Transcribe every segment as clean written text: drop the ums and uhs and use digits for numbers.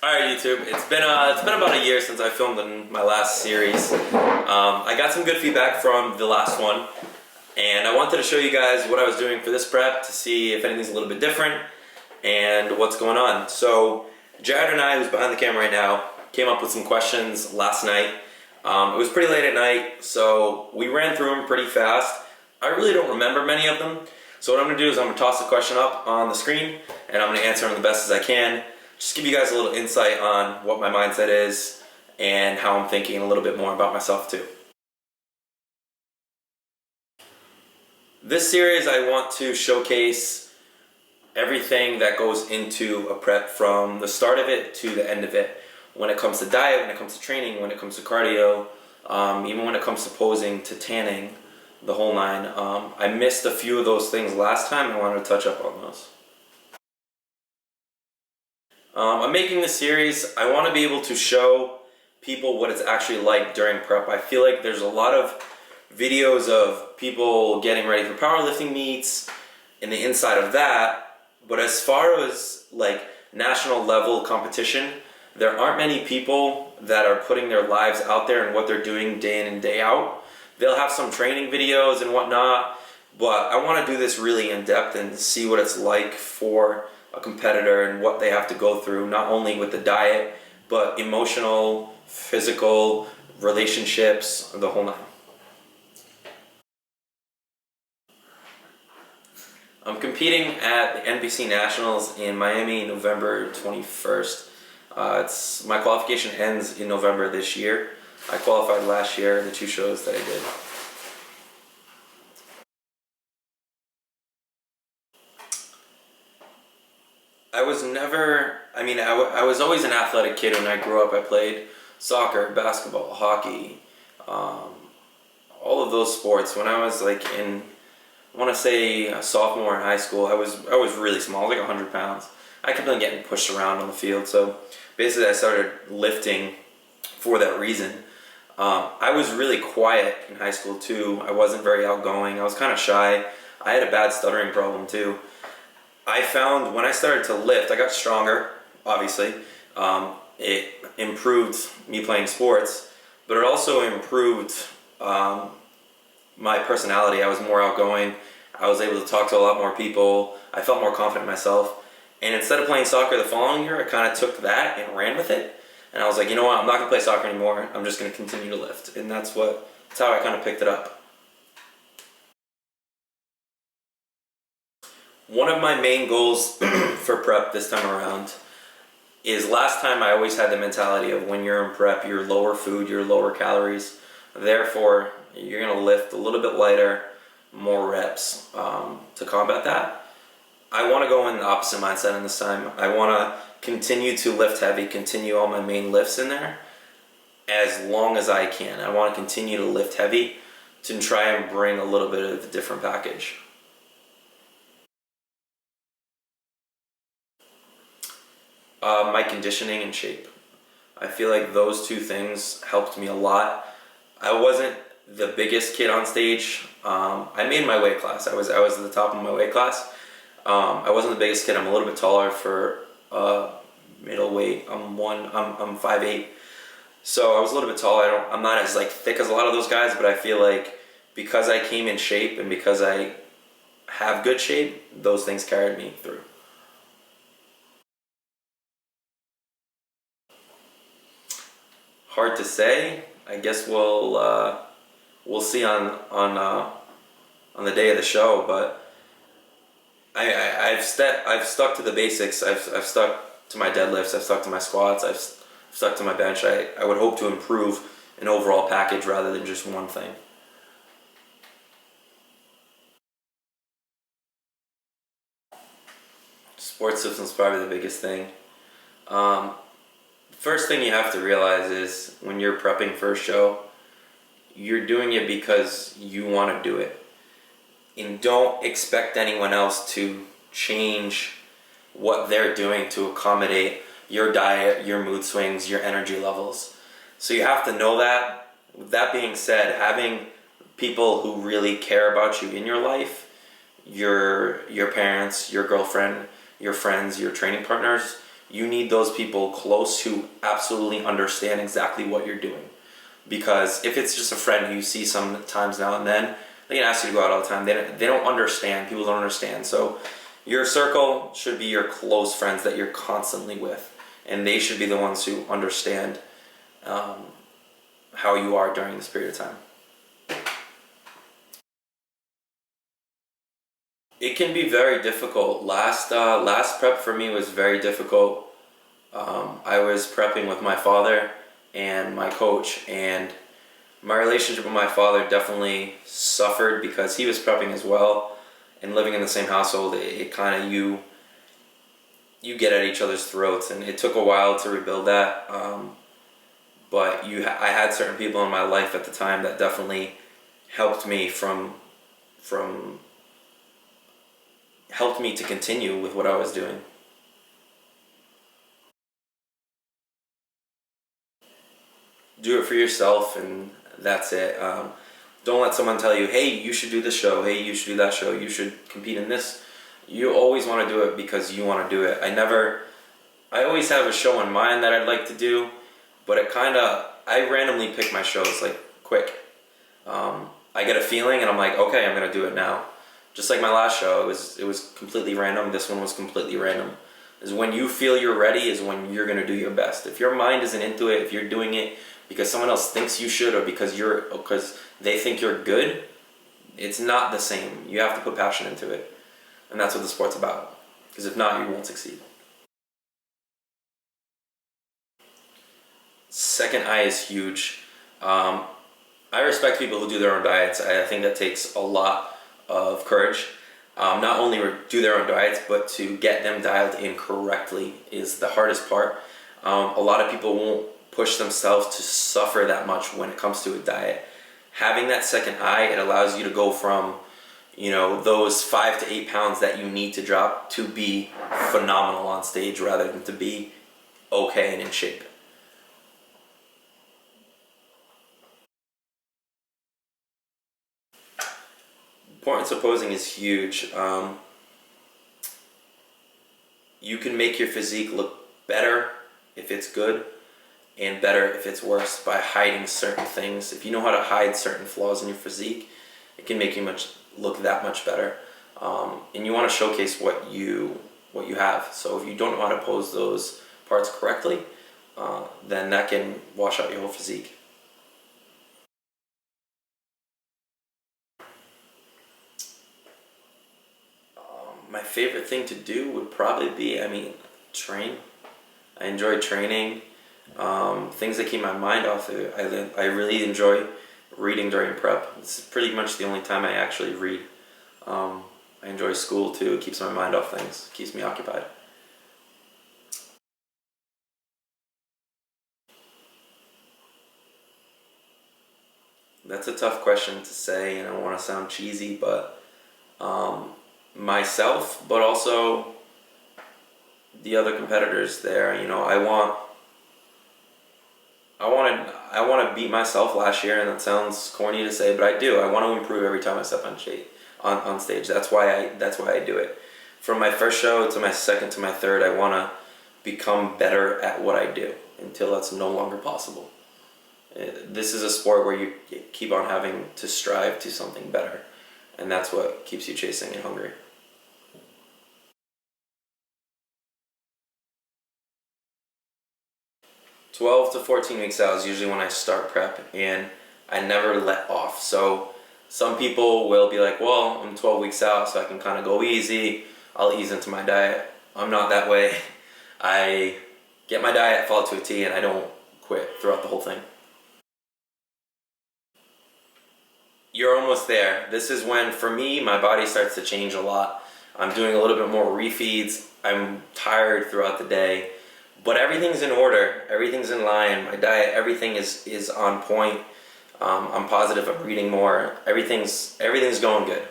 Alright YouTube, it's been about a year since I filmed in my last series. I got some good feedback from the last one, and I wanted to show you guys what I was doing for this prep to see if anything's a little bit different and what's going on. So Jared and I, who's behind the camera right now, came up with some questions last night. It was pretty late at night, so we ran through them pretty fast. I really don't remember many of them, so what I'm going to do is I'm going to toss the question up on the screen and I'm going to answer them the best as I can. Just give you guys a little insight on what my mindset is and how I'm thinking a little bit more about myself too. This series I want to showcase everything that goes into a prep from the start of it to the end of it. When it comes to diet, when it comes to training, when it comes to cardio, even when it comes to posing, to tanning, the whole nine. I missed a few of those things last time. I wanted to touch up on those. I'm making this series. I want to be able to show people what it's actually like during prep. I feel like there's a lot of videos of people getting ready for powerlifting meets and the inside of that, but as far as like national level competition, there aren't many people that are putting their lives out there and what they're doing day in and day out. They'll have some training videos and whatnot, but I want to do this really in depth and see what it's like for a competitor and what they have to go through, not only with the diet, but emotional, physical, relationships, the whole nine. I'm competing at the NPC Nationals in Miami, November 21st. My qualification ends in November this year. I qualified last year, the two shows that I did. I was always an athletic kid when I grew up. I played soccer, basketball, hockey, all of those sports. When I was like I want to say a sophomore in high school, I was really small, like 100 pounds. I kept on getting pushed around on the field, so basically I started lifting for that reason. I was really quiet in high school too. I wasn't very outgoing. I was kind of shy. I had a bad stuttering problem too. I found when I started to lift, I got stronger, obviously. It improved me playing sports, but it also improved my personality. I was more outgoing. I was able to talk to a lot more people. I felt more confident in myself. And instead of playing soccer the following year, I kind of took that and ran with it. And I was like, you know what, I'm not going to play soccer anymore. I'm just going to continue to lift. And that's how I kind of picked it up. One of my main goals for prep this time around is, last time I always had the mentality of when you're in prep, you're lower food, you're lower calories. Therefore, you're going to lift a little bit lighter, more reps to combat that. I want to go in the opposite mindset in this time. I want to continue to lift heavy, continue all my main lifts in there as long as I can. I want to continue to lift heavy to try and bring a little bit of a different package. My conditioning and shape. I feel like those two things helped me a lot. I wasn't the biggest kid on stage. I made my weight class. I was at the top of my weight class. I wasn't the biggest kid. I'm a little bit taller for middleweight. I'm 5'8". So I was a little bit taller. I'm not as like thick as a lot of those guys, but I feel like because I came in shape and because I have good shape, those things carried me through. Hard to say. I guess we'll see on the day of the show. But I've stuck to the basics. I've stuck to my deadlifts. I've stuck to my squats. I've stuck to my bench. I would hope to improve an overall package rather than just one thing. Sports system is probably the biggest thing. First thing you have to realize is when you're prepping for a show, you're doing it because you want to do it. And don't expect anyone else to change what they're doing to accommodate your diet, your mood swings, your energy levels. So you have to know that. With that being said, having people who really care about you in your life, your parents, your girlfriend, your friends, your training partners, you need those people close who absolutely understand exactly what you're doing. Because if it's just a friend who you see sometimes now and then, they can ask you to go out all the time. They don't understand. People don't understand. So your circle should be your close friends that you're constantly with. And they should be the ones who understand how you are during this period of time. It can be very difficult. Last prep for me was very difficult. I was prepping with my father and my coach, and my relationship with my father definitely suffered because he was prepping as well, and living in the same household, it kind of you get at each other's throats, and it took a while to rebuild that. But I had certain people in my life at the time that definitely helped me helped me to continue with what I was doing. Do it for yourself, and that's it. Don't let someone tell you, hey, you should do this show, hey, you should do that show, you should compete in this. You always want to do it because you want to do it. I always have a show in mind that I'd like to do, but I randomly pick my shows like quick. I get a feeling and I'm like, okay, I'm gonna do it now. Just like my last show, it was completely random. This one was completely random. Is when you feel you're ready is when you're gonna do your best. If your mind isn't into it, if you're doing it because someone else thinks you should, or because they think you're good, it's not the same. You have to put passion into it, and that's what the sport's about. Because if not, you won't succeed. Second eye is huge. I respect people who do their own diets. I think that takes a lot of courage. Not only do their own diets, but to get them dialed in correctly is the hardest part. A lot of people won't push themselves to suffer that much when it comes to a diet. Having that second eye, it allows you to go from, those 5 to 8 pounds that you need to drop to be phenomenal on stage rather than to be okay and in shape. Importance of posing is huge. You can make your physique look better if it's good, and better if it's worse by hiding certain things. If you know how to hide certain flaws in your physique, it can make you look that much better. And you want to showcase what you have. So if you don't know how to pose those parts correctly, then that can wash out your whole physique. My favorite thing to do would probably be, train. I enjoy training. Things that keep my mind off of it. I really enjoy reading during prep. It's pretty much the only time I actually read. I enjoy school too. It keeps my mind off things. It keeps me occupied. That's a tough question to say, and I don't want to sound cheesy, but myself, but also the other competitors there. I want to beat myself last year, and that sounds corny to say, but I do. I want to improve every time I step on stage. That's why I do it. From my first show to my second to my third, I want to become better at what I do until that's no longer possible. This is a sport where you keep on having to strive to something better, and that's what keeps you chasing and hungry. 12 to 14 weeks out is usually when I start prep, and I never let off. So some people will be like, well, I'm 12 weeks out, so I can kind of go easy. I'll ease into my diet. I'm not that way. I get my diet, follow to a T, and I don't quit throughout the whole thing. You're almost there. This is when, for me, my body starts to change a lot. I'm doing a little bit more refeeds. I'm tired throughout the day. But everything's in order, everything's in line, my diet, everything is on point. I'm positive, I'm reading more, everything's going good.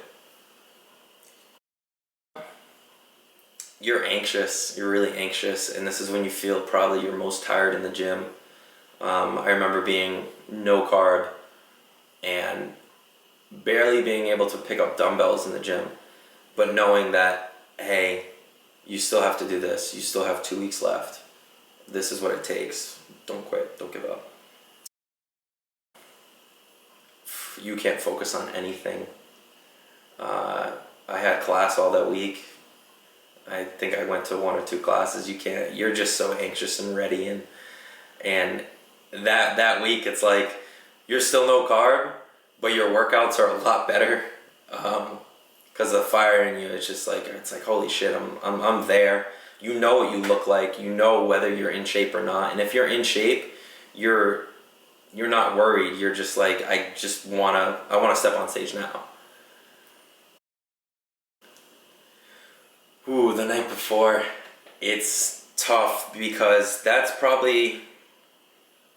You're anxious, you're really anxious, and this is when you feel probably you're most tired in the gym. I remember being no carb and barely being able to pick up dumbbells in the gym, but knowing that, hey, You still have to do this. You still have 2 weeks left. This is what it takes. Don't quit. Don't give up. You can't focus on anything. I had class all that week. I think I went to 1 or 2 classes. You can't. You're just so anxious and ready, and that week it's like you're still no carb, but your workouts are a lot better because the fire in you. It's like holy shit. I'm there. You know what you look like. You know whether you're in shape or not. And if you're in shape, you're not worried. You're just like, I wanna step on stage now. Ooh, the night before, it's tough because that's probably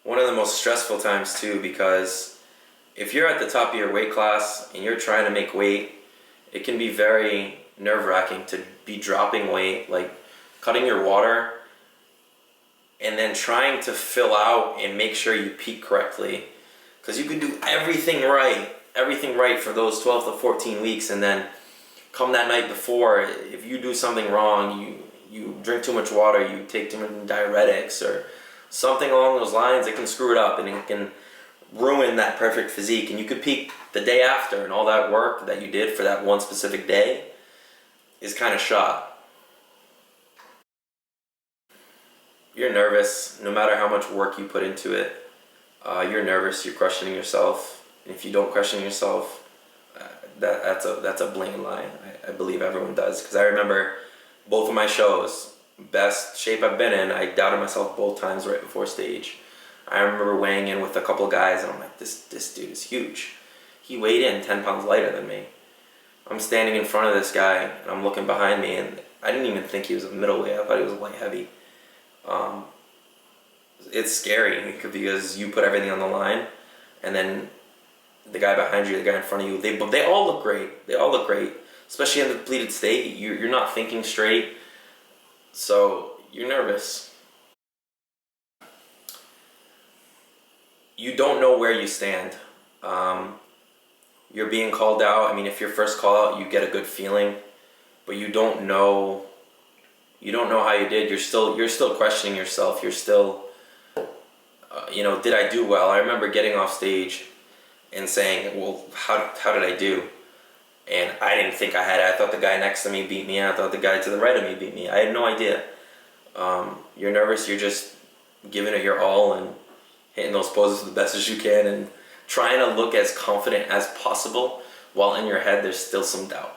one of the most stressful times too, because if you're at the top of your weight class and you're trying to make weight, it can be very nerve-wracking to be dropping weight, like cutting your water and then trying to fill out and make sure you peak correctly, because you could do everything right for those 12 to 14 weeks, and then come that night before, if you do something wrong, you drink too much water, you take too many diuretics or something along those lines, it can screw it up and it can ruin that perfect physique, and you could peak the day after, and all that work that you did for that one specific day is kind of shot. You're nervous no matter how much work you put into it. You're nervous, you're questioning yourself, and if you don't question yourself, that's a blatant lie. I believe everyone does, because I remember both of my shows, best shape I've been in, I doubted myself both times right before stage. I remember weighing in with a couple of guys and I'm like, this dude is huge. He weighed in 10 pounds lighter than me. I'm standing in front of this guy and I'm looking behind me, and I didn't even think he was a middleweight. I thought he was light heavy. It's scary because you put everything on the line, and then the guy behind you, the guy in front of you, they all look great. They all look great, especially in the depleted state. You're not thinking straight, so you're nervous. You don't know where you stand. You're being called out. I mean, if your first call out, you get a good feeling, but you don't know how you did. You're still questioning yourself. You're still, did I do well? I remember getting off stage and saying, well, how did I do? And I didn't think I had it. I thought the guy next to me beat me. I thought the guy to the right of me beat me. I had no idea. You're nervous. You're just giving it your all and hitting those poses the best as you can and trying to look as confident as possible while in your head there's still some doubt.